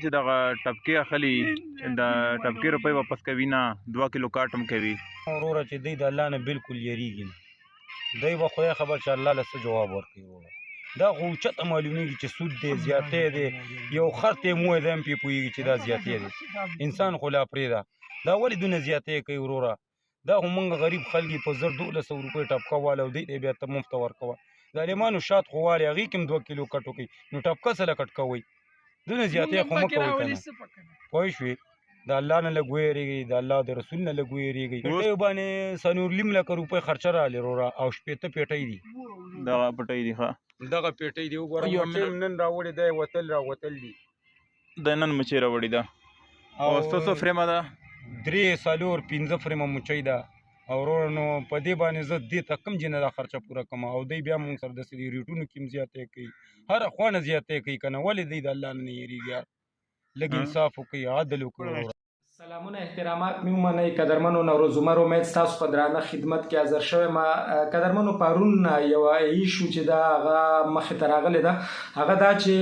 چې دغه ټپکې اخلي د ټپکې روپۍ واپس کوي نه 2 کیلو کاټ هم کوي. وروره چې دی د الله نه بالکل یریږي نه، دی به خدای خبر چې الله له څه جواب ورکوي. وروره دا خو اوچته معلومیږي چې سود دی، زیاتی دی، یو خر ته یې موی دی هم پرې پوهېږي چې دا زیاتی دی. انسان خو لا پرېږده، دا ولې دونه زیاتی کوي وروره؟ دا خو موږ غریب خلک په 1000-1200 روپۍ ټپکه واله او دی ته بیا ته مفته ورکوه. ظالمانو شات خو والې هغې کې هم 2 کیلو کټ وکړئ، نو ټپکه څه له کټ کوئ؟ دونه زیاتی خو مه کوئ که نه، پوه شوې؟ د الله نه لږ ویرېږئ، د الله د رسول نه لږ ویرېږئ. پټیو باندې 4.5 لکه روپۍ خرچه راغلې وروره، او 15 پیټۍ دي. دغه پټۍ دي ښه، دغه پیټۍ دي وګوره، مچۍ نن راوړې دی، راوتل دي. د نن مچۍ راوړې ده. او څو فرېمه ده؟ 3-4-5 فرېمه مچۍ ده. او وروره نو په دې باندې زه دې ته کوم ځای نه دا خرچه پوره کړم، او دی بیا مونږ سره داسې دي ریټونو کې هم زیاتی کوي، هره خوا نه زیاتی کوي که نه. ولې دی د الله نه نه یېرېږي؟ لږ انصاف وکړئ، عدل وکړئ وروره. سلامونه احترامات مې ومنئ قدرمنو نوروز عمر امید ستاسو په درانه خدمت کې حاضر شوی ما. قدرمنو پرون یوه ایشو چې ده هغه مخې ته راغلې ده، هغه دا چې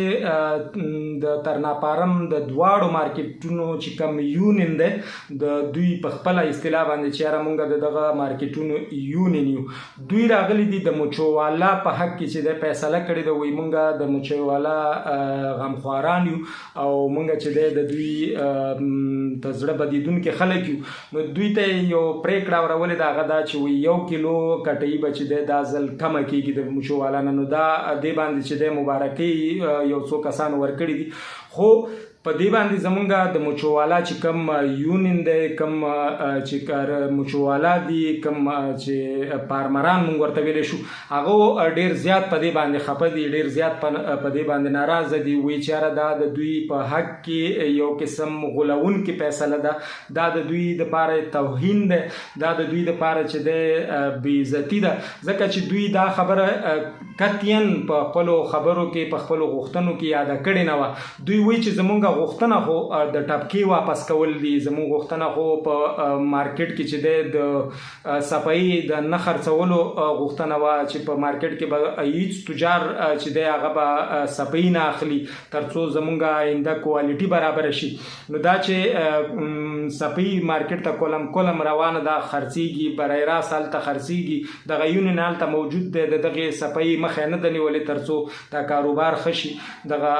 د ترناپارم د دواړو مارکیټونو چې کوم یونین دی د دوی په خپله اصطلاح باندې چې یاره مونږ د دغه مارکیټونو یونین یو، دوی راغلي دي د مچووالا په حق کې چې دی فیصله کړې ده. وایي مونږ د مچووالا غمخواران یو او مونږ چې دی د دوی په زړه بدیدونکي خلک یو، نو دوی ته یو پرېکړه ورولې ده، هغه دا چې 1 کیلو کټۍ به چې دی دا ځل کمه کېږي د مچووالا نه. نو دا دې باندې چې دی مبارکۍ یو څو کسانو ورکړي دي، خو په دې باندې زمونږ د مچووالا چې کم یونین دی، کم چې مچووالا دي، کم چې فارمران مونږ ورته ویلی شو، هغه ډېر زیات په دې باندې خفه دي، ډېر زیات په دې باندې ناراضه دي. وایي چې یاره دا د دوی په حق کې یو قسم غولونکې فیصله ده، دا د دوی دپاره توهین دی، دا د دوی دپاره چې دی بېعزتي ده، ځکه چې دوی دا خبره قطعاً په خپلو خبرو کې په خپلو غوښتنو کې یاده کړې نه وه. دوی وایي چې زمونږ غوښتنه خو د ټپکې واپس کول دي، زمونږ غوښتنه خو په مارکیټ کې چې دی د صفایي د نه خرڅولو غوښتنه وه، چې په مارکیټ کې به هیڅ تجار چې دی هغه به صفایي نه اخلي تر څو زمونږ آینده کوالټي برابره شي. نو دا چې صفایي مارکیټ ته کولم روانه ده، خرڅېږي، برای راست هلته خرڅېږي، دغه یونین هلته موجود دی، د دغې صفایي مخه نه ده نیولې تر څو دا کاروبار ښه شي، دغه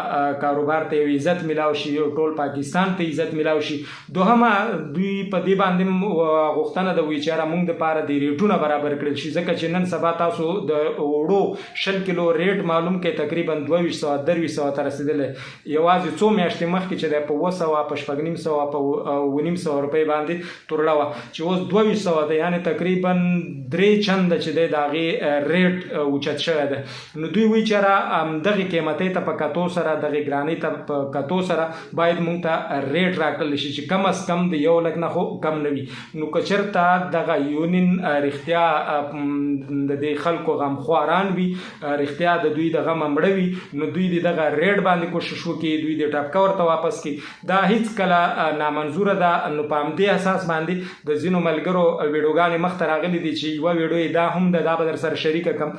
کاروبار ته یو عزت میلاو شي، یو ټول پاکستان ته عزت میلاو شي. دوهمه دوی په دې باندې غوښتنه ده، وایي چې یاره مونږ دپاره د ریټونه برابر کړل شي، ځکه چې نن سبا تاسو د اوړو 20 کیلو ریټ معلوم کې تقریبا 2200-2300 ته رسېدلی. یوازې څو میاشتې مخکې چې دی په 200 په 950 په 900 روپۍ باندې تورړه وه، چې اوس 2200 ده، یعنې تقریبا 3 چنده چې دی د هغې ریټ اوچت شوی دی. نو دوی وایي چې یاره همدغې قیمتۍ ته په کتو سره، دغې ګرانۍ ته په کتو سره باید مونږ ته ریټ راکړل شي چې کم از کم د 1 لک نه خو کم نه وي. نو که چېرته دغه یونین رښتیا د دې خلکو غمخواران وي، رښتیا د دوی د غمه مړه وي، نو دوی د دغه ریټ باندې کوشش وکړي، دوی د ټپکه ورته واپس کړي. دا هیڅ کله نامنظوره ده. نو په همدې اساس باندې د ځینو ملګرو ویډیوګانې مخته راغلي دي، چې یوه ویډیو یې دا هم ده، دا به در سره شریکه کړم،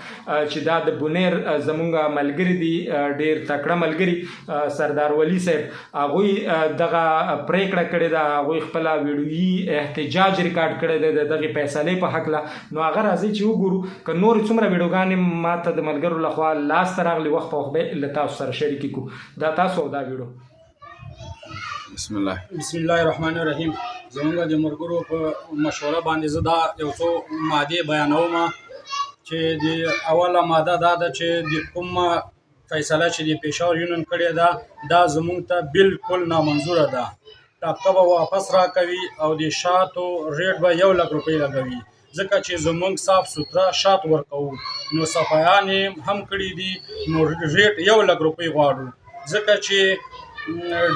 چې دا د بونیر زمونږ ملګري دي، ډېر تکړه ملګري، سردار ولی صاحب، هغوی دغه پرېکړه کړې ده، هغوی خپله ویډیویي احتجاج ریکارډ کړی دی د دغې فیصلې په هکله. نو هغه راځئ چې وګورو، که نورې څومره ویډیوګانې ما ته د ملګرو لخوا لاسته راغلي، وخت په وخت به له تاسو سره شریکې کړو. دا تاسو او دا ویډیو. بسم الله الرحمن الرحیم. زمونږ د ملګرو په مشوره باندې زه دا یو څو مادې بیانوم، چې د اوله ماده دا ده چې د کومه فیصله چې د پېښور یونین کړې ده دا زمونږ ته بالکل نامنظوره ده. ټپکه به واپس راکوي او د شاتو ریټ به 1 لک روپۍ لګوي، ځکه چې زمونږ صاف سوتره شات ورکوو. نو صفایان یې هم کړي دي، نو ریټ 1 لک روپۍ غواړو، ځکه چې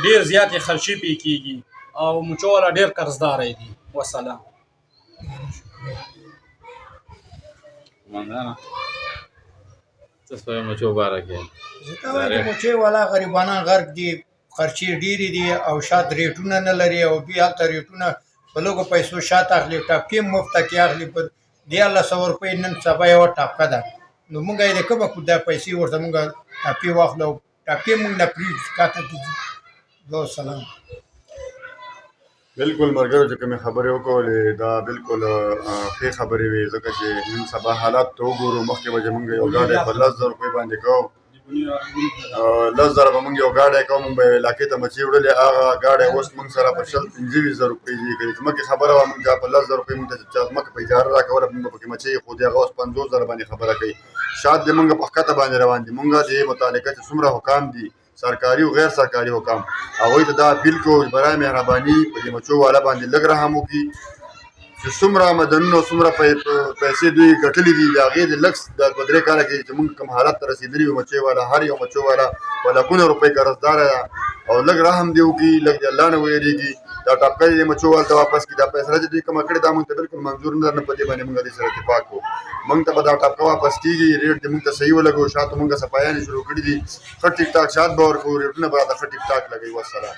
ډېر زیاتې خرچې پې کېږي او مچووالا ډېر قرضداری دي. وسلام. مچۍ والا غریبانان غرق دي، خرچې ډېرې دي او شات ریټونه نه لري، او دوی هلته ریټونه په لږو پیسو شات اخلي، ټپکې مفته کې اخلي، په 1300 روپۍ نن سبا یوه ټپکه ده. نو مونږ یې د کومه کو دا پیسې ورته مونږ ټپکې واخلو، ټپکې مونږ نه پرېږدو، کاته کېږي دو سلام بالکل مرګرو چې کومې خبرې وکولې دا بالکل ښې خبرې وې ځکه چې نن سبا حالات ته وګورو مخکې به چې مونږ یو ګاډی په 10,000 روپۍ باندې کوو 10,000 به مونږ یو ګاډی کوو مونږ به یې علاقې ته مچۍ وړلې هغه ګاډی اوس مونږ سره په 25,000 روپۍ دي که د ځمکې خبره وه مونږ په 10,000 روپۍ مونږ ته چا ځمکه په اجاره راکوله مونږ به پکې مچۍ ایښودې هغه اوس 50,000 باندې خبره کوي شاید د مونږ په ښکته باندې روان دي مونږ د متعلقه چې څومره حکام دي سرکاري او غیر سرکاري حکام هغوی ته دا اپیل کوو برای مهرباني په دې مچو والا باندې لږ رحم وکړي چې څومره مدنونه څومره پیسې دوی ګټلې دي د هغې د لږ د 2-3 کاله کې چې مونږ کوم حالت ته رسېدلي یو مچۍ والا هر یو مچو والا په لکونه روپۍ قرضداره ده او لږ رحم دې وکړي لږ د الله نه ویرېږي دا ټاپکه دې مچو والا ته واپس کړي دا فیصله چې دوی کومه کړې دا مونږ ته بالکل منظور نه ده نه په دې باندې مونږ دې سره اتفاق کوو مونږ ته به دا ټاپکه واپس کېږي ریټ دې مونږ ته صحیح ولګوو شاته مونږ صفایانې شروع کړي دي ښه ټیک ټاک شات به ورکوو ریټونه به راته ښه ټیک ټاک لګوي والسلام